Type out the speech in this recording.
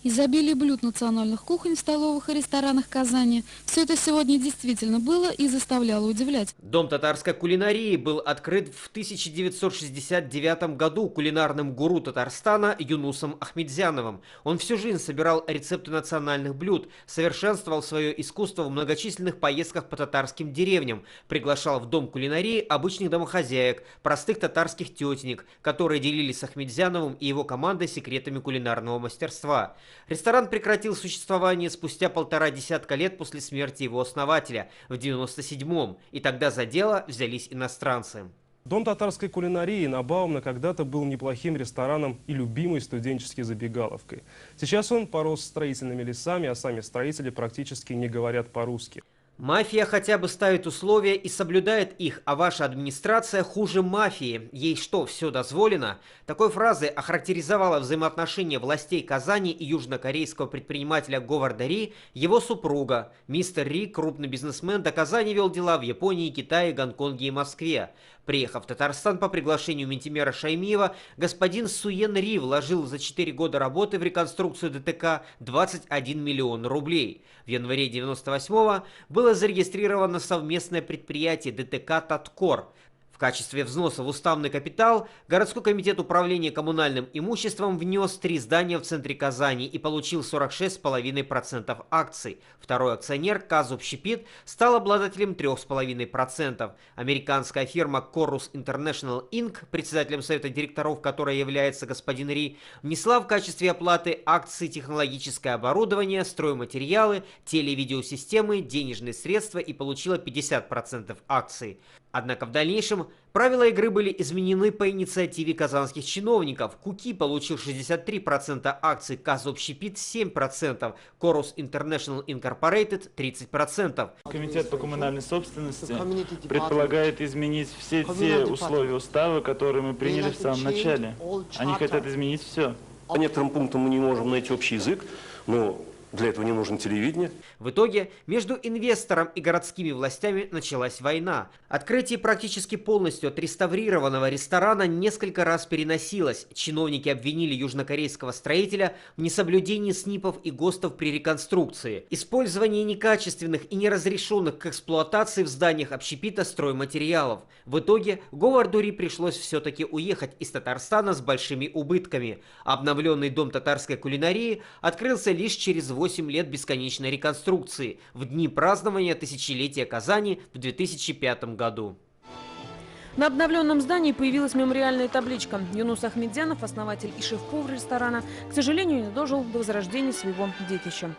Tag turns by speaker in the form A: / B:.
A: Изобилие блюд национальных кухонь в столовых и ресторанах Казани – все это сегодня действительно было и заставляло удивлять.
B: Дом татарской кулинарии был открыт в 1969 году кулинарным гуру Татарстана Юнусом Ахмедзяновым. Он всю жизнь собирал рецепты национальных блюд, совершенствовал свое искусство в многочисленных поездках по татарским деревням, приглашал в дом кулинарии обычных домохозяек, простых татарских тетенек, которые делились с Ахмедзяновым и его командой секретами кулинарного мастерства. Ресторан прекратил существование спустя 1,5 десятка лет после смерти его основателя в 1997-м, и тогда за дело взялись иностранцы.
C: Дом татарской кулинарии на Баумна когда-то был неплохим рестораном и любимой студенческой забегаловкой. Сейчас он порос строительными лесами, а сами строители практически не говорят по-русски.
B: Мафия хотя бы ставит условия и соблюдает их, а ваша администрация хуже мафии. Ей что, все дозволено? Такой фразой охарактеризовала взаимоотношения властей Казани и южнокорейского предпринимателя Говарда Ри его супруга. Мистер Ри, крупный бизнесмен, до Казани вел дела в Японии, Китае, Гонконге и Москве. Приехав в Татарстан по приглашению Минтимера Шаймиева, господин Суен Ри вложил за 4 года работы в реконструкцию ДТК 21 миллион рублей. В январе 1998-го было зарегистрировано совместное предприятие ДТК «Таткор». В качестве взноса в уставный капитал городской комитет управления коммунальным имуществом внес 3 здания в центре Казани и получил 46,5% акций. Второй акционер Казобщепит стал обладателем 3,5%. Американская фирма Corus International Inc., председателем совета директоров которой является господин Ри, внесла в качестве оплаты акций технологическое оборудование, стройматериалы, теле-видеосистемы, денежные средства и получила 50% акций. Однако в дальнейшем правила игры были изменены по инициативе казанских чиновников. Куки получил 63% акций, Казобщепит 7%, Corus International Incorporated 30%.
D: Комитет по коммунальной собственности предполагает изменить все те условия устава, которые мы приняли в самом начале. Они хотят изменить все.
E: По некоторым пунктам мы не можем найти общий язык, но для этого не нужно телевидение.
B: В итоге между инвестором и городскими властями началась война. Открытие практически полностью отреставрированного ресторана несколько раз переносилось. Чиновники обвинили южнокорейского строителя в несоблюдении СНИПов и ГОСТов при реконструкции, использовании некачественных и неразрешенных к эксплуатации в зданиях общепита стройматериалов. В итоге Говарду Ри пришлось все-таки уехать из Татарстана с большими убытками. Обновленный дом татарской кулинарии открылся лишь через 8 лет бесконечной реконструкции, в дни празднования тысячелетия Казани в 2005 году.
F: На обновленном здании появилась мемориальная табличка. Юнус Ахмедзянов, основатель и шеф-повар ресторана, к сожалению, не дожил до возрождения своего детища.